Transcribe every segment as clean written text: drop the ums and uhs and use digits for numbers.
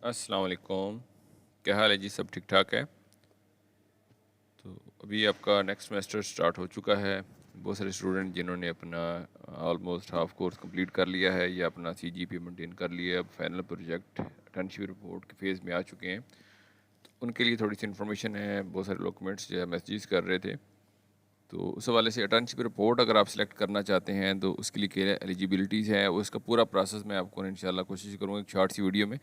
अस्सलाम वालेकुम। क्या हाल है जी? सब ठीक ठाक है? तो अभी आपका नेक्स्ट सेमेस्टर स्टार्ट हो चुका है। बहुत सारे स्टूडेंट जिन्होंने अपना ऑलमोस्ट हाफ कोर्स कंप्लीट कर लिया है या अपना सीजीपीए मेंटेन कर लिया है, अब फाइनल प्रोजेक्ट इंटर्नशिप रिपोर्ट के फेज़ में आ चुके हैं। तो उनके लिए थोड़ी सी इन्फॉर्मेशन है। बहुत सारे डॉक्यूमेंट्स जो है मैसेज कर रहे थे, तो उस हवाले से इंटर्नशिप रिपोर्ट अगर आप सिलेक्ट करना चाहते हैं तो उसके लिए क्या एलिजिबिलिटीज़ है, उसका पूरा प्रोसेस मैं आपको इंशाल्लाह कोशिश करूँगा एक शॉर्ट सी वीडियो में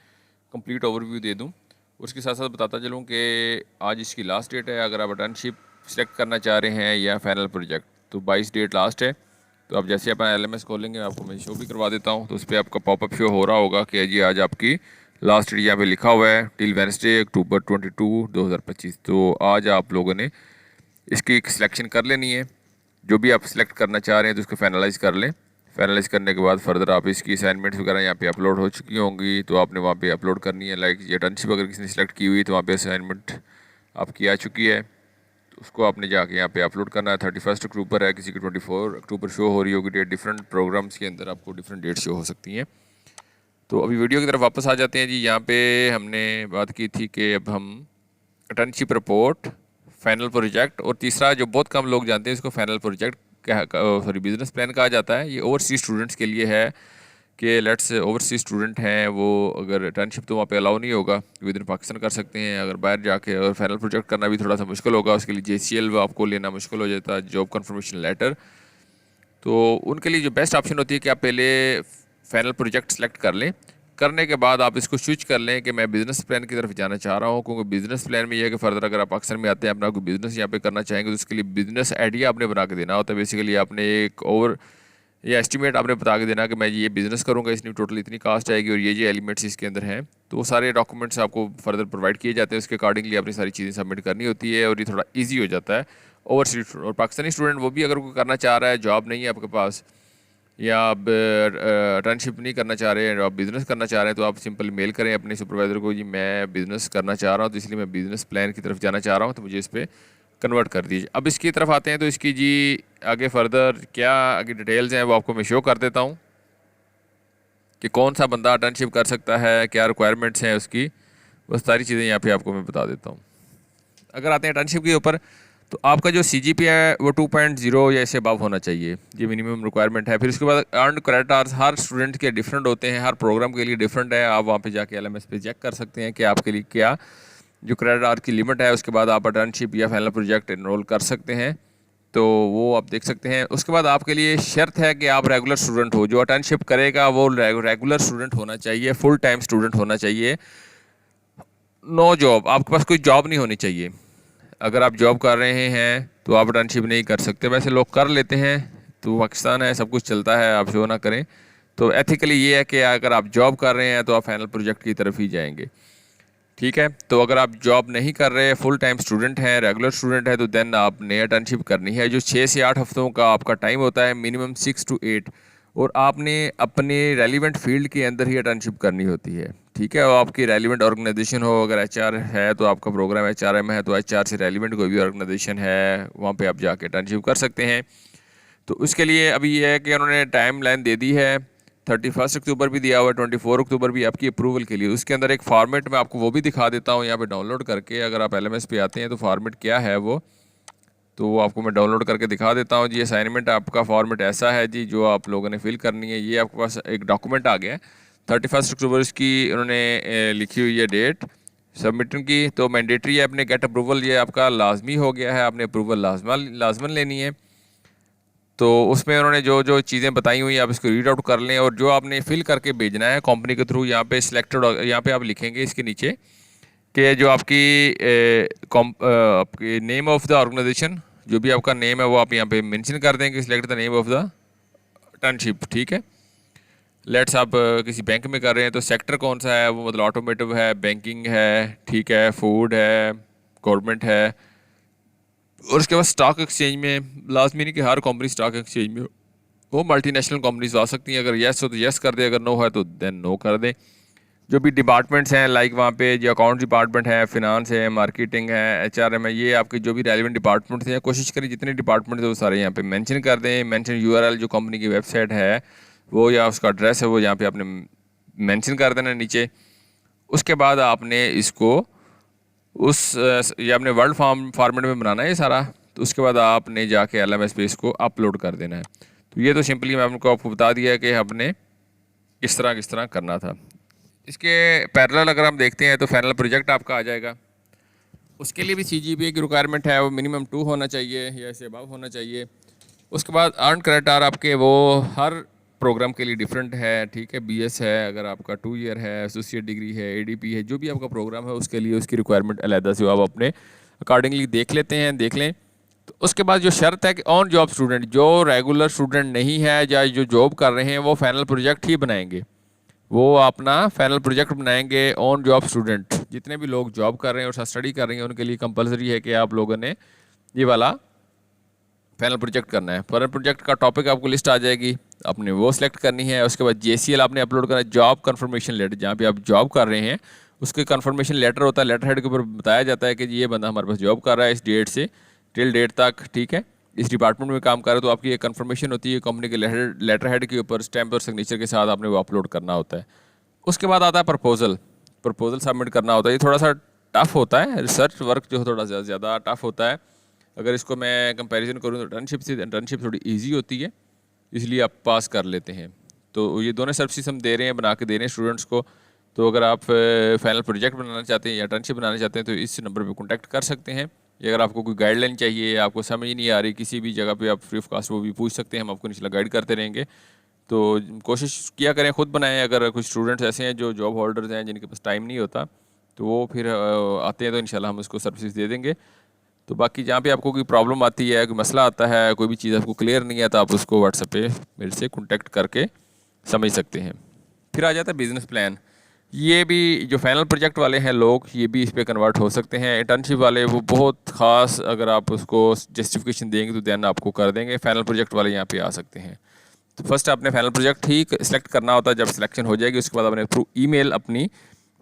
कंप्लीट ओवरव्यू दे दूँ। उसके साथ साथ बताता चलूँ कि आज इसकी लास्ट डेट है। अगर आप इंटर्नशिप सिलेक्ट करना चाह रहे हैं या फाइनल प्रोजेक्ट, तो 22 डेट लास्ट है। तो आप जैसे अपना LMS खोलेंगे, आपको मैं शो भी करवा देता हूँ, तो उस पर आपका पॉपअप शो हो रहा होगा कि जी आज आपकी लास्ट डेट यहाँ पे लिखा हुआ है टिल वेडनेसडे अक्टूबर 22 2025। तो आज आप लोगों ने इसकी एक सिलेक्शन कर लेनी है। जो भी आप सिलेक्ट करना चाह रहे हैं तो उसको फाइनलाइज़ कर लें। फाइनलाइज़ करने के बाद फर्दर आप इसकी असाइनमेंट्स वगैरह यहाँ पे अपलोड हो चुकी होंगी, तो आपने वहाँ पे अपलोड करनी है। लाइक ये इंटर्नशिप अगर किसी ने सिलेक्ट की हुई तो वहाँ पे असाइनमेंट आपकी आ चुकी है, तो उसको आपने जाके यहाँ पे अपलोड करना है। 31 अक्टूबर है, किसी की 24 अक्टूबर शो हो रही होगी डेट। डिफरेंट प्रोग्राम्स के अंदर आपको डिफरेंट डेट शो हो सकती हैं। तो अभी वीडियो की तरफ वापस आ जाते हैं जी। यहाँ पे हमने बात की थी कि अब हम इंटर्नशिप रिपोर्ट, फाइनल प्रोजेक्ट, और तीसरा जो बहुत कम लोग जानते हैं इसको final project sorry business plan कहा जाता है। ये ओवरसीज स्टूडेंट्स के लिए है कि लेट्स ओवरसीज स्टूडेंट हैं, वो अगर इंटर्नशिप तो वहाँ पे अलाउ नहीं होगा, विद इन पाकिस्तान कर सकते हैं। अगर बाहर जाके और फाइनल प्रोजेक्ट करना भी थोड़ा सा मुश्किल होगा, उसके लिए JCL वो आपको लेना मुश्किल हो जाता है, जॉब कन्फर्मेशन लेटर। तो उनके लिए जो बेस्ट ऑप्शन होती है कि आप पहले फाइनल प्रोजेक्ट सेलेक्ट कर लें। करने के बाद आप इसको स्विच कर लें कि मैं बिज़नेस प्लान की तरफ जाना चाह रहा हूँ, क्योंकि बिज़नेस प्लान में यह है कि फर्दर अगर आप पाकिस्तान में आते हैं, अपना कोई बिज़नेस यहाँ पे करना चाहेंगे, तो उसके लिए बिज़नेस आइडिया आपने बना के देना होता है। बेसिकली आपने एक ओवर या एस्टिमेट आपने बता के देना कि मैं ये बिज़नेस करूँगा, इसमें टोटल इतनी कास्ट आएगी और ये एलिमेंट्स इसके अंदर हैं। तो वो सारे डॉक्यूमेंट्स आपको फर्दर प्रोवाइड किए जाते हैं, उसके अकॉर्डिंगली अपनी सारी चीज़ें सबमिट करनी होती है, और ये थोड़ा ईजी हो जाता है ओवरसीज और पाकिस्तानी स्टूडेंट। वो भी अगर कोई करना चाह रहा है, जॉब नहीं है आपके पास, या आप इंटर्नशिप नहीं करना चाह रहे हैं, आप बिज़नेस करना चाह रहे हैं, तो आप सिंपल मेल करें अपने सुपरवाइज़र को, जी मैं बिज़नेस करना चाह रहा हूँ, तो इसलिए मैं बिज़नेस प्लान की तरफ जाना चाह रहा हूँ, तो मुझे इस पर कन्वर्ट कर दीजिए। अब इसकी तरफ आते हैं, तो इसकी जी आगे फर्दर क्या आगे डिटेल्स हैं वो आपको मैं शो कर देता हूँ कि कौन सा बंदा इंटर्नशिप कर सकता है, क्या रिक्वायरमेंट्स हैं उसकी, बस सारी चीज़ें यहाँ पे आपको मैं बता देता हूँ। अगर आते हैं इंटर्नशिप के ऊपर, तो आपका जो CGPA है वो 2.0 या इससे अबव होना चाहिए, ये मिनिमम रिक्वायरमेंट है। फिर उसके बाद अर्न क्रेडिट आवर्स हर स्टूडेंट के डिफरेंट होते हैं, हर प्रोग्राम के लिए डिफरेंट है। आप वहाँ पे जाके LMS पे चेक कर सकते हैं कि आपके लिए क्या जो क्रेडिट आवर की लिमिट है। उसके बाद आप इंटर्नशिप या फाइनल प्रोजेक्ट इनरोल कर सकते हैं, तो वो आप देख सकते हैं। उसके बाद आपके लिए शर्त है कि आप रेगुलर स्टूडेंट हो। जो इंटर्नशिप करेगा वो रेगुलर स्टूडेंट होना चाहिए, फुल टाइम स्टूडेंट होना चाहिए। नो जॉब, आपके पास कोई जॉब नहीं होनी चाहिए। अगर आप जॉब कर रहे हैं तो आप इंटर्नशिप नहीं कर सकते। वैसे लोग कर लेते हैं, तो पाकिस्तान है, सब कुछ चलता है, आप शो ना करें। तो एथिकली ये है कि अगर आप जॉब कर रहे हैं तो आप फाइनल प्रोजेक्ट की तरफ ही जाएंगे, ठीक है। तो अगर आप जॉब नहीं कर रहे, फुल टाइम स्टूडेंट हैं, रेगुलर स्टूडेंट है, तो देन आपने इंटर्नशिप करनी है, जो 6 से 8 हफ्तों का आपका टाइम होता है, मिनिमम 6 to 8। और आपने अपने रेलिवेंट फील्ड के अंदर ही इंटर्नशिप करनी होती है, ठीक है। और आपकी रेलिवेंट ऑर्गेनाइजेशन हो, अगर HR है तो आपका प्रोग्राम HRM है, तो HR से रेलिवेंट कोई भी ऑर्गेनाइजेशन है वहाँ पे आप जाके इंटर्नशिप कर सकते हैं। तो उसके लिए अभी ये है कि उन्होंने टाइम लाइन दे दी है, 31 अक्टूबर भी दिया हुआ है, 24 अक्टूबर भी आपकी अप्रूवल के लिए। उसके अंदर एक फॉर्मेट मैं आपको वो भी दिखा देता हूँ यहाँ पे डाउनलोड करके। अगर आप LMS पे आते हैं तो फॉर्मेट क्या है वो, तो वो आपको मैं डाउनलोड करके दिखा देता हूँ जी। असाइनमेंट आपका फॉर्मेट ऐसा है जी, जो आप लोगों ने फिल करनी है। ये आपके पास एक डॉक्यूमेंट आ गया है, 31 अक्टूबर इसकी उन्होंने लिखी हुई है डेट सबमिटन की। तो मैंडेटरी है अपने गेट अप्रूवल, ये आपका लाजमी हो गया है, आपने अप्रूवल लाजमन लेनी है। तो उसमें उन्होंने जो जो चीज़ें बताई हुई आप इसको रीड आउट कर लें, और जो आपने फिल करके भेजना है कंपनी के थ्रू, यहाँ पे सिलेक्टेड, यहाँ पे आप लिखेंगे इसके नीचे कि जो आपकी आपकी नेम ऑफ द ऑर्गेनाइजेशन, जो भी आपका नेम है वो आप यहाँ पे मेंशन कर देंगे, select the name of the internship, ठीक है। लेट्स आप किसी बैंक में कर रहे हैं तो सेक्टर कौन सा है वो, मतलब ऑटोमेटिव है, बैंकिंग है, ठीक है, फूड है, गवर्नमेंट है। और उसके बाद स्टॉक एक्सचेंज में लाजमी नहीं कि हर कंपनी स्टॉक एक्सचेंज में वो मल्टीनेशनल कंपनीज आ सकती हैं। अगर येस हो तो येस कर दें, अगर नो है तो देन नो कर दें। जो भी डिपार्टमेंट्स हैं, लाइक वहाँ पे जो अकाउंट डिपार्टमेंट है, फिनांस है, मार्केटिंग है, HRM है, ये आपके जो भी रेलिवेंट डिपार्टमेंट्स हैं, कोशिश करें जितने डिपार्टमेंट्स हैं वो सारे यहाँ पे मेंशन कर दें। मेंशन URL जो कंपनी की वेबसाइट है वो, या उसका एड्रेस है वो यहाँ पे आपने मेंशन कर देना नीचे। उसके बाद आपने इसको ये आपने वर्ड फॉर्मेट में बनाना है ये सारा। तो उसके बाद आपने जाके LMS पे इसको अपलोड कर देना है। तो ये तो सिंपली मैं आपको बता दिया है कि आपने किस तरह करना था। इसके पैरेलल अगर हम देखते हैं तो फाइनल प्रोजेक्ट आपका आ जाएगा। उसके लिए भी CGPA की रिक्वायरमेंट है, वो मिनिमम 2 होना चाहिए या इससे अबव होना चाहिए। उसके बाद अर्न क्रेडिट आवर आपके वो हर प्रोग्राम के लिए डिफरेंट है, ठीक है। BS है, अगर आपका 2 ईयर है, एसोसिएट डिग्री है, ADP है, जो भी आपका प्रोग्राम है उसके लिए उसकी रिक्वायरमेंट अलहदा से आप अपने अकॉर्डिंगली देख लें। तो उसके बाद जो शर्त है कि ऑन जॉब स्टूडेंट, जो रेगुलर स्टूडेंट नहीं है या जो जॉब कर रहे हैं, वो फाइनल प्रोजेक्ट ही बनाएंगे। वो अपना फाइनल प्रोजेक्ट बनाएंगे ऑन जॉब स्टूडेंट। जितने भी लोग जॉब कर रहे हैं और स्टडी कर रहे हैं उनके लिए कंपलसरी है कि आप लोगों ने ये वाला फाइनल प्रोजेक्ट करना है। फाइनल प्रोजेक्ट का टॉपिक आपको लिस्ट आ जाएगी, आपने वो सिलेक्ट करनी है। उसके बाद JCL आपने अपलोड करना है, जॉब कन्फर्मेशन लेटर। जहाँ पे आप जॉब कर रहे हैं उसके कन्फर्मेशन लेटर होता है, लेटर हेड के ऊपर बताया जाता है कि ये बंदा हमारे पास जॉब कर रहा है इस डेट से टिल डेट तक, ठीक है, इस डिपार्टमेंट में काम कर रहा है। तो आपकी ये कन्फर्मेशन होती है कंपनी के लेटर हेड के ऊपर स्टैम्प और सिग्नेचर के साथ आपने वो अपलोड करना होता है। उसके बाद आता है प्रपोजल। प्रपोजल सबमिट करना होता है। ये थोड़ा सा टफ होता है, रिसर्च वर्क जो थोड़ा ज़्यादा टफ होता है। अगर इसको मैं कंपैरिजन करूँ तो इंटर्नशिप थोड़ी इजी होती है, इसलिए आप पास कर लेते हैं। तो ये दोनों सर्विसेज हम दे रहे हैं, बना के दे रहे हैं स्टूडेंट्स को। तो अगर आप फाइनल प्रोजेक्ट बनाना चाहते हैं या इंटर्नशिप बनाना चाहते हैं तो इस नंबर पे कांटेक्ट कर सकते हैं। या अगर आपको कोई गाइडलाइन चाहिए, आपको समझ नहीं आ रही किसी भी जगह पे, आप फ्री ऑफ कास्ट वो भी पूछ सकते हैं, हम आपको इंशाल्लाह गाइड करते रहेंगे। तो कोशिश किया करें खुद बनाएं। अगर कुछ स्टूडेंट्स ऐसे हैं जो जॉब होल्डर्स हैं जिनके पास टाइम नहीं होता तो वो फिर आते हैं तो इंशाल्लाह हम उसको सर्विसेज दे देंगे। तो बाकी जहाँ पे आपको कोई प्रॉब्लम आती है, कोई मसला आता है, कोई भी चीज़ आपको क्लियर नहीं है तो आप उसको व्हाट्सएप पे मेरे से कॉन्टेक्ट करके समझ सकते हैं। फिर आ जाता है बिज़नेस प्लान। ये भी जो फाइनल प्रोजेक्ट वाले हैं लोग, ये भी इस पे कन्वर्ट हो सकते हैं। इंटर्नशिप वाले वो बहुत ख़ास, अगर आप उसको जस्टिफिकेशन देंगे तो देन आपको कर देंगे। फाइनल प्रोजेक्ट वाले यहाँ पे आ सकते हैं। तो फर्स्ट आपने फाइनल प्रोजेक्ट ही सिलेक्ट करना होता है। जब सिलेक्शन हो जाएगी उसके बाद आपने थ्रू ईमेल अपनी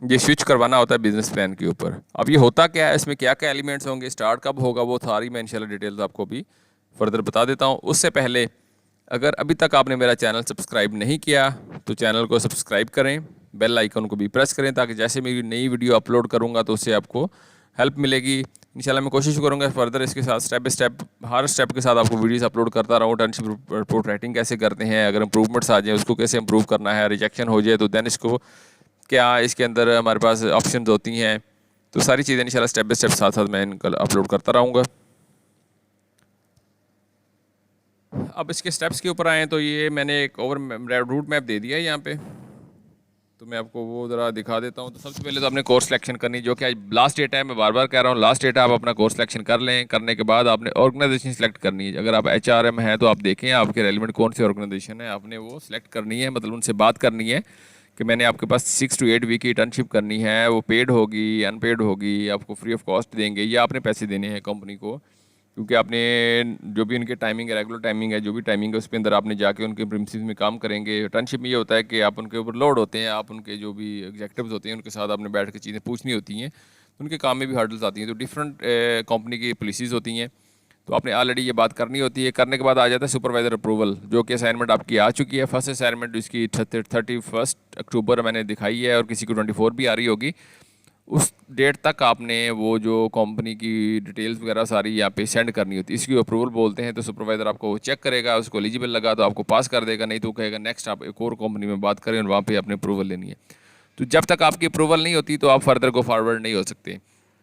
ये स्विच करवाना होता है बिजनेस प्लान के ऊपर। अब ये होता क्या है, इसमें क्या क्या एलिमेंट्स होंगे, स्टार्ट कब होगा, वो सारी मैं इंशाल्लाह डिटेल्स आपको भी फर्दर बता देता हूँ। उससे पहले अगर अभी तक आपने मेरा चैनल सब्सक्राइब नहीं किया तो चैनल को सब्सक्राइब करें, बेल आइकन को भी प्रेस करें, ताकि जैसे मेरी नई वीडियो अपलोड करूँगा तो उससे आपको हेल्प मिलेगी। इंशाल्लाह मैं कोशिश करूँगा फर्दर इसके साथ step by step, her step के साथ आपको वीडियोस अपलोड करता रहूँ। इंटर्नशिप रिपोर्ट राइटिंग कैसे करते हैं, अगर इंप्रूवमेंट्स आ जाए उसको कैसे इंप्रूव करना है, रिजेक्शन हो जाए तो देन इसको क्या इसके अंदर हमारे पास ऑप्शंस होती हैं। तो सारी चीज़ें इंशाल्लाह स्टेप बाय स्टेप साथ साथ मैं इनका अपलोड करता रहूँगा। अब इसके स्टेप्स के ऊपर आएँ तो ये मैंने एक रूट मैप दे दिया है यहाँ पे, तो मैं आपको वो ज़रा दिखा देता हूँ। तो सबसे पहले तो आपने कोर्स सिलेक्शन करनी, जो कि आज लास्ट डेट है, मैं बार बार कह रहा हूँ लास्ट डेट है। आप अपना कोर्स सिलेक्शन कर लें। करने के बाद आपने ऑर्गेनाइजेशन सेलेक्ट करनी है। अगर आप HRM है तो आप देखें आपके रेलिवेंट कौन सी ऑर्गेनाइजेशन है, आपने वो सिलेक्ट करनी है, मतलब उनसे बात करनी है कि मैंने आपके पास 6 to 8 वीक की इंटर्नशिप करनी है। वो पेड होगी, अनपेड होगी, आपको फ्री ऑफ कॉस्ट देंगे या आपने पैसे देने हैं कंपनी को, क्योंकि आपने जो भी उनके टाइमिंग है, रेगुलर टाइमिंग है, जो भी टाइमिंग है उसके अंदर आपने जाके उनके प्रिमिसेस में काम करेंगे। इंटर्नशिप में ये होता है कि आप उनके ऊपर लोड होते हैं, आप उनके जो भी एग्जेक्टिव्स होते हैं उनके साथ आपने बैठ के चीज़ें पूछनी होती हैं, उनके काम में भी हर्डल्स आती हैं। तो डिफरेंट कंपनी की पॉलिसीज़ होती हैं, तो आपने ऑलरेडी ये बात करनी होती है। करने के बाद आ जाता है सुपरवाइज़र अप्रूवल, जो कि असाइनमेंट आपकी आ चुकी है। फर्स्ट असाइनमेंट इसकी 31 अक्टूबर मैंने दिखाई है और किसी को 24 भी आ रही होगी। उस डेट तक आपने वो जो कंपनी की डिटेल्स वगैरह सारी यहाँ पे सेंड करनी होती है। इसकी अप्रूवल बोलते हैं। तो सुपरवाइज़र आपको चेक करेगा, उसको एलिजिबल लगा तो आपको पास कर देगा, नहीं तो कहेगा नेक्स्ट आप एक और कंपनी में बात करें और वहाँ पे आपने अप्रूवल लेनी है। तो जब तक आपकी अप्रूवल नहीं होती तो आप फर्दर को फॉरवर्ड नहीं हो सकते।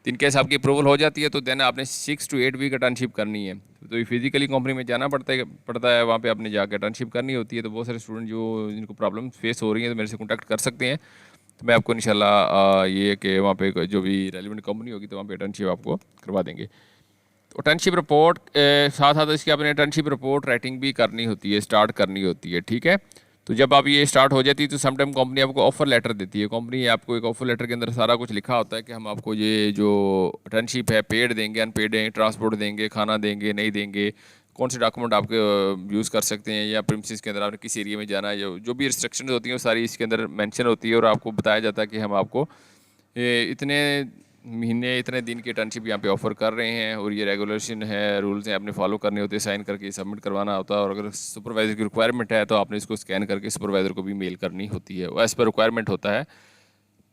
इनकेस आपकी अप्रूवल हो जाती है तो देन आपने 6 to 8 वीक इंटर्नशिप करनी है। तो फिजिकली कंपनी में जाना पड़ता है, वहाँ पे आपने जाकर इंटर्नशिप करनी होती है। तो बहुत सारे स्टूडेंट जो जिनको प्रॉब्लम फेस हो रही है तो मेरे से कॉन्टैक्ट कर सकते हैं। तो मैं आपको इंशाल्लाह ये कि वहाँ पे जो भी रेलिवेंट कंपनी होगी तो वहाँ पे इंटर्नशिप आपको करवा देंगे। तो इंटर्नशिप रिपोर्ट साथ साथ इसकी आपने इंटर्नशिप रिपोर्ट राइटिंग भी करनी होती है, स्टार्ट करनी होती है, ठीक है। तो जब आप ये स्टार्ट हो जाती है तो समटाइम कंपनी आपको ऑफर लेटर देती है। कंपनी आपको एक ऑफर लेटर के अंदर सारा कुछ लिखा होता है कि हम आपको ये जो इंटर्नशिप है पेड देंगे, अनपेड देंगे, ट्रांसपोर्ट देंगे, खाना देंगे, नहीं देंगे, कौन से डॉक्यूमेंट आपके यूज़ कर सकते हैं, या प्रीमिसेस के अंदर आपने किस एरिया में जाना है, जो भी रिस्ट्रिक्शन होती हैं वो सारी इसके अंदर मेंशन होती है। और आपको बताया जाता है कि हम आपको इतने महीने इतने दिन की इंटर्नशिप यहाँ पे ऑफर कर रहे हैं और ये रेगुलेशन है, रूल्स हैं, आपने फॉलो करने होते हैं, साइन करके सबमिट करवाना होता है। और अगर सुपरवाइज़र की रिक्वायरमेंट है तो आपने इसको स्कैन करके सुपरवाइज़र को भी मेल करनी होती है, वो एज़ पर रिक्वायरमेंट होता है।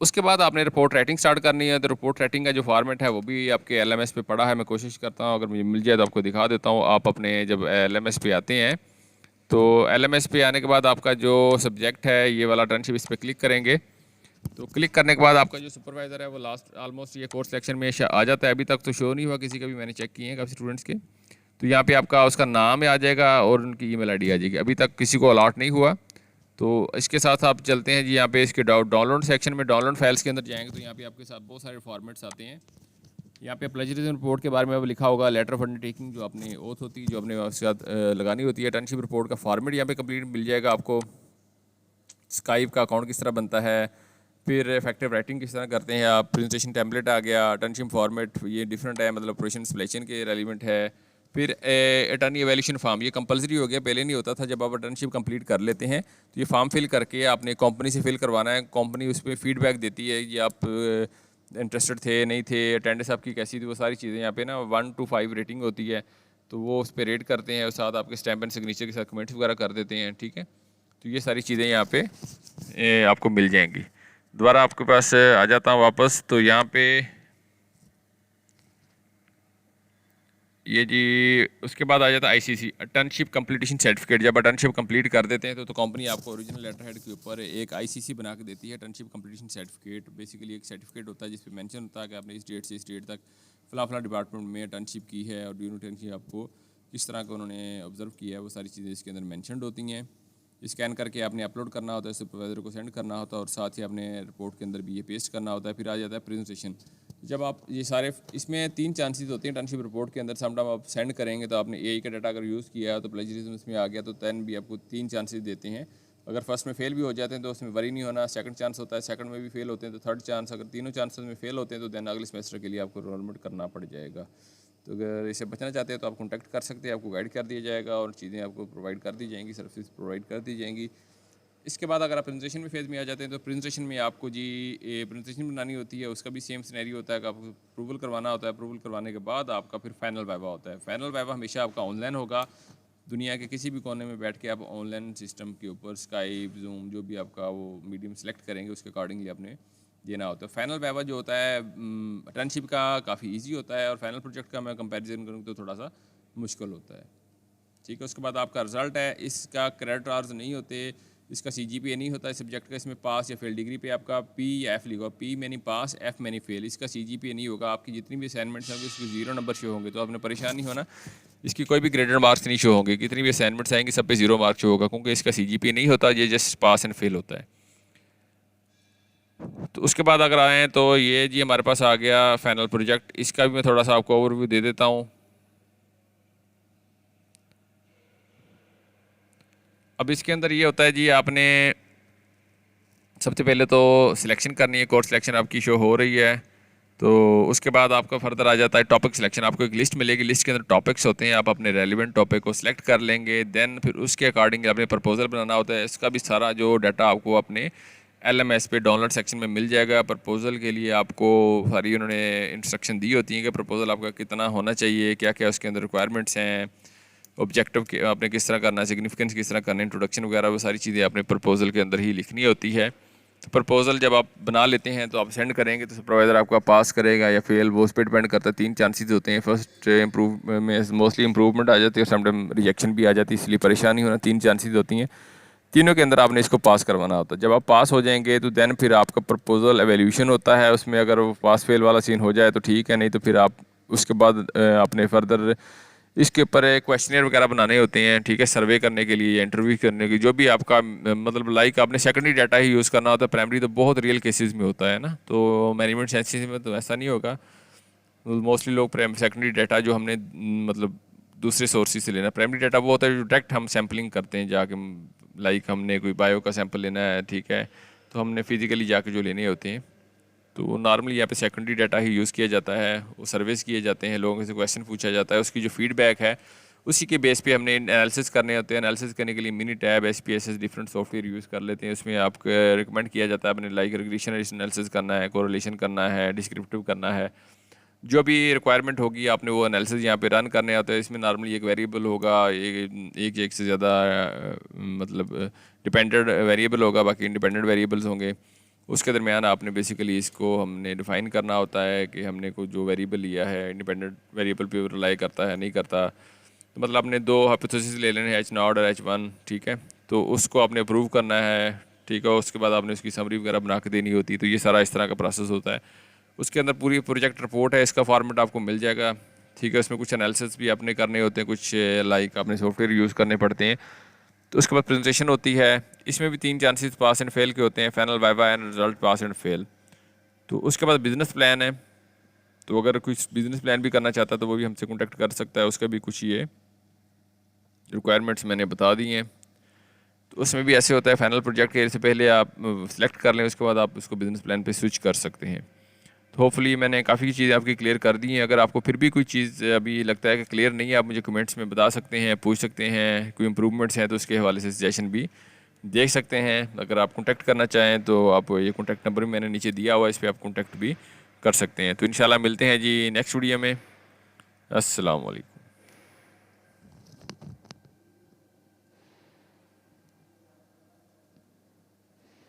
उसके बाद आपने रिपोर्ट राइटिंग स्टार्ट करनी है। तो रिपोर्ट राइटिंग का जो फॉर्मेट है वो भी आपके एलएमएस पे पड़ा है। मैं कोशिश करता हूँ अगर मुझे मिल जाए तो आपको दिखा देता हूँ। आप अपने जब एलएमएस पे आते हैं तो एलएमएस पे आने के बाद आपका जो सब्जेक्ट है ये वाला टर्नशिप, इस पर क्लिक करेंगे। तो क्लिक करने के बाद आपका जो सुपरवाइज़र है वो लास्ट ऑलमोस्ट ये कोर्स सेक्शन में आ जाता है। अभी तक तो शो नहीं हुआ किसी का भी, मैंने चेक किए हैं काफ़ी स्टूडेंट्स के। तो यहाँ पे आपका उसका नाम आ जाएगा और उनकी ईमेल आईडी आ जाएगी। अभी तक किसी को अलॉट नहीं हुआ। तो इसके साथ आप चलते हैं जी, यहाँ पे इसके डाउनलोड सेक्शन में डाउनलोड फाइल्स के अंदर जाएंगे तो यहाँ पे आपके साथ बहुत सारे फॉर्मेट्स आते हैं। यहाँ पे प्लेजरिज्म रिपोर्ट के बारे में अब लिखा होगा, लेटर ऑफ अंडरटेकिंग जो अपनी ओथ होती है, जो अपने उसके साथ लगानी होती है। टर्नशिप रिपोर्ट का फॉर्मेट यहाँ पे कंप्लीट मिल जाएगा आपको। स्काइप का अकाउंट किस तरह बनता है, फिर इफेक्टिव राइटिंग किस तरह करते हैं आप, प्रेजेंटेशन टेम्पलेट आ गया, टर्नशिप फॉर्मेट ये डिफरेंट है, मतलब ऑपरेशन सिलेक्शन के रेलिवेंट है। फिर अटर्नी एवेल्यूशन फॉर्म ये कंपलसरी हो गया, पहले नहीं होता था। जब आप अटर्नशिप कंप्लीट कर लेते हैं तो ये फॉर्म फिल करके आपने कंपनी से फिल करवाना है। कंपनी उस पर फीडबैक देती है कि आप इंटरेस्टेड थे नहीं थे, अटेंडेंस आपकी कैसी थी, वो सारी चीज़ें यहाँ पे ना 1 to 5 रेटिंग होती है। तो वो उस पर रेट करते हैं और साथ आपके स्टैम्प एंड सिग्नेचर के साथ कमेंट्स वगैरह कर देते हैं, ठीक है। तो ये सारी चीज़ें यहाँ पे आपको मिल जाएंगी। दोबारा आपके पास आ जाता हूँ वापस। तो यहाँ पे ये जी उसके बाद आ जाता है आईसीसी अटर्नशिप कंप्लीटेशन सर्टिफिकेट। जब अटर्नशिप कंप्लीट कर देते हैं तो कंपनी आपको ओरिजिनल लेटर हेड के ऊपर एक आईसीसी बना के देती है, अटर्नशिप कंप्लीटेशन सर्टिफिकेट। बेसिकली एक सर्टिफिकेट होता है जिस पे मेंशन होता है कि आपने इस डेट से इस डेट तक फला फला डिपार्टमेंट में अटर्नशिप की है और ड्यूरिंग अटर्नशिप आपको किस तरह का उन्होंने ऑब्जर्व किया है, वो सारी चीज़ें इसके अंदर मैंशनड होती हैं। स्कैन करके आपने अपलोड करना होता है, सुपरवाइज़र को सेंड करना होता है और साथ ही आपने रिपोर्ट के अंदर भी ये पेस्ट करना होता है। फिर आ जाता है प्रेजेंटेशन। जब आप ये सारे, इसमें 3 चांसेस होते हैं टर्नशिप रिपोर्ट के अंदर। समटाइम आप सेंड करेंगे तो आपने एआई का डाटा अगर यूज़ किया है तो प्लेजरिज्म इसमें आ गया तो 10 भी आपको 3 चांसेस देते हैं। अगर फर्स्ट में फेल भी हो जाते हैं तो उसमें वरी नहीं होना। सेकंड चांस होता है, सेकंड में भी फेल होते हैं तो थर्ड चांस। अगर तीनों चांसेस में फेल होते हैं तो देन अगले सेमेस्टर के लिए आपको एनरोलमेंट करना पड़ जाएगा। तो अगर इसे बचना चाहते हैं तो आप कॉन्टैक्ट कर सकते हैं, आपको गाइड कर दिया जाएगा और चीज़ें आपको प्रोवाइड कर दी जाएंगी, सर्विस प्रोवाइड कर दी जाएंगी। इसके बाद अगर आप प्रेजेंटेशन में फेज़ में आ जाते हैं तो प्रेजेंटेशन में आपको जी प्रेजेंटेशन बनानी होती है। उसका भी सेम सिनेरियो होता है कि आपको अप्रूवल करवाना होता है। अप्रूवल करवाने के बाद आपका फिर फाइनल वाइवा होता है। फाइनल वाइवा हमेशा आपका ऑनलाइन होगा। दुनिया के किसी भी कोने में बैठ के आप ऑनलाइन सिस्टम के ऊपर स्काइप, जूम, जो भी आपका वो मीडियम सेलेक्ट करेंगे उसके अकॉर्डिंगली आपने देना होता है। फाइनल वाइवा जो होता है इंटर्नशिप का काफ़ी ईजी होता है और फाइनल प्रोजेक्ट का मैं कंपेरिजन करूँ तो थोड़ा सा मुश्किल होता है, ठीक है। उसके बाद आपका रिजल्ट है, इसका क्रेडिट आवर्स नहीं होते, इसका सीजीपीए नहीं होता इस सब्जेक्ट का। इसमें पास या फेल डिग्री पे आपका पी या एफ लिखा, पी में नहीं पास, एफ में नहीं फेल। इसका सीजीपीए नहीं होगा। आपकी जितनी भी असाइनमेंट्स होंगे उसके 0 नंबर शो होंगे, तो आपने परेशान नहीं होना। इसकी कोई भी ग्रेडेड मार्क्स नहीं शो होंगे। कितनी भी असाइनमेंट्स आएंगी सब पे 0 मार्क्स शो होगा, क्योंकि इसका सीजीपीए नहीं होता, ये जस्ट पास एंड फेल होता है। तो उसके बाद अगर आएँ तो ये जी हमारे पास आ गया फाइनल प्रोजेक्ट। इसका भी मैं थोड़ा सा आपको ओवरव्यू दे देता हूँ। अब इसके अंदर ये होता है जी, आपने सबसे पहले तो सिलेक्शन करनी है, कोर्स सिलेक्शन आपकी शो हो रही है। तो उसके बाद आपका फर्दर आ जाता है टॉपिक सिलेक्शन। आपको एक लिस्ट मिलेगी, लिस्ट के अंदर टॉपिक्स होते हैं, आप अपने रेलिवेंट टॉपिक को सिलेक्ट कर लेंगे। देन फिर उसके अकॉर्डिंग आपने प्रपोजल बनाना होता है। इसका भी सारा जो डाटा आपको अपने एलएमएस पे डाउनलोड सेक्शन में मिल जाएगा। प्रपोजल के लिए आपको सारी उन्होंने इंस्ट्रक्शन दी होती हैं कि प्रपोजल आपका कितना होना चाहिए, क्या क्या उसके अंदर रिक्वायरमेंट्स हैं, ऑब्जेक्टिव के आपने किस तरह करना है, सिग्निफिकेंस किस तरह करना है, इंट्रोडक्शन वगैरह, वो सारी चीज़ें आपने प्रपोजल के अंदर ही लिखनी होती है। तो प्रपोजल जब आप बना लेते हैं तो आप सेंड करेंगे तो सुपरवाइज़र आपका पास करेगा या फेल, वो उस पर डिपेंड करता है। 3 चांसेस होते हैं। फर्स्ट इम्प्रूव में मोस्टली इंप्रूवमेंट आ जाती है और समटाइम रिजेक्शन भी आ जाती है, इसलिए परेशान नहीं होना। 3 चांसेस होती हैं, तीनों के अंदर आपने इसको पास करवाना होता है। जब आप पास हो जाएंगे तो देन फिर आपका प्रपोजल एवेल्यूशन होता है। उसमें अगर वो पास फेल वाला सीन हो जाए तो ठीक है, नहीं तो फिर आप उसके बाद अपने फर्दर इसके ऊपर क्वेश्चनर वगैरह बनाने होते हैं, ठीक है, सर्वे करने के लिए या इंटरव्यू करने की, जो भी आपका मतलब लाइक आपने सेकेंडरी डाटा ही यूज़ करना होता है। प्राइमरी तो बहुत रियल केसेस में होता है ना, तो मैनेजमेंट साइंसेज में तो ऐसा नहीं होगा। मोस्टली लोग सेकेंडरी डाटा जो हमने मतलब दूसरे सोर्सेज से लेना, प्राइमरी डाटा वो होता है जो डायरेक्ट हम सैम्पलिंग करते हैं जाके। लाइक हमने कोई बायो का सैंपल लेना है, ठीक है, तो हमने फिजिकली जाके जो लेने होते हैं, तो नॉर्मली यहाँ पे सेकेंडरी डाटा ही यूज़ किया जाता है। वो सर्वेस किए जाते हैं, लोगों से क्वेश्चन पूछा जाता है, उसकी जो फीडबैक है उसी के बेस पे हमने एनालिसिस करने होते हैं। एनालिसिस करने के लिए mini tab, SPSS, different software use कर लेते हैं। उसमें आपको रिकमेंड किया जाता है अपने लाइक रिग्रेशन एनालिसिस करना है, कोरिलेशन करना है, डिस्क्रिप्टिव करना है, जो भी रिक्वायरमेंट होगी आपने वो एनालिसिस यहाँ पे रन करने होते हैं। इसमें नॉर्मली एक वेरिएबल होगा, एक से ज़्यादा मतलब डिपेंडेंट वेरिएबल होगा, बाकी इंडिपेंडेंट वेरिएबल्स होंगे। उसके दरमियान आपने बेसिकली इसको हमने डिफ़ाइन करना होता है कि हमने कोई जो वेरिएबल लिया है इंडिपेंडेंट वेरिएबल पे रिलाई करता है नहीं करता। तो मतलब आपने दो हाइपोथेसिस ले लेने हैं H0 और H1, ठीक है। तो उसको आपने अप्रूव करना है, ठीक है। उसके बाद आपने उसकी समरी वगैरह बना के देनी होती है। तो ये सारा इस तरह का प्रोसेस होता है। उसके अंदर पूरी प्रोजेक्ट रिपोर्ट है, इसका फॉर्मेट आपको मिल जाएगा, ठीक है। उसमें कुछ एनालिसिस भी आपने करने होते हैं, कुछ लाइक आपने सॉफ्टवेयर यूज़ करने पड़ते हैं। तो उसके बाद प्रेजेंटेशन होती है। इसमें भी 3 चांसेस पास एंड फेल के होते हैं, final viva and result pass and fail. तो उसके बाद बिजनेस प्लान है। तो अगर कुछ बिजनेस प्लान भी करना चाहता है तो वो भी हमसे कॉन्टैक्ट कर सकता है। उसका भी कुछ ये रिक्वायरमेंट्स मैंने बता दी हैं। तो उसमें भी ऐसे होता है, फाइनल प्रोजेक्ट के से पहले आप सिलेक्ट कर लें, उसके बाद आप उसको बिजनेस प्लान पे स्विच कर सकते हैं। तो होपफुली मैंने काफ़ी चीज़ें आपकी क्लियर कर दी हैं। अगर आपको फिर भी कोई चीज़ अभी लगता है कि क्लियर नहीं है, आप मुझे कमेंट्स में बता सकते हैं, पूछ सकते हैं। कोई इंप्रूवमेंट्स हैं तो उसके हवाले से सजेशन भी देख सकते हैं। अगर आप कॉन्टैक्ट करना चाहें तो आप ये कॉन्टैक्ट नंबर मैंने नीचे दिया हुआ है, इस पर आप कॉन्टैक्ट भी कर सकते हैं। तो इंशाल्लाह मिलते हैं जी नेक्स्ट वीडियो में। अस्सलाम वालेकुम।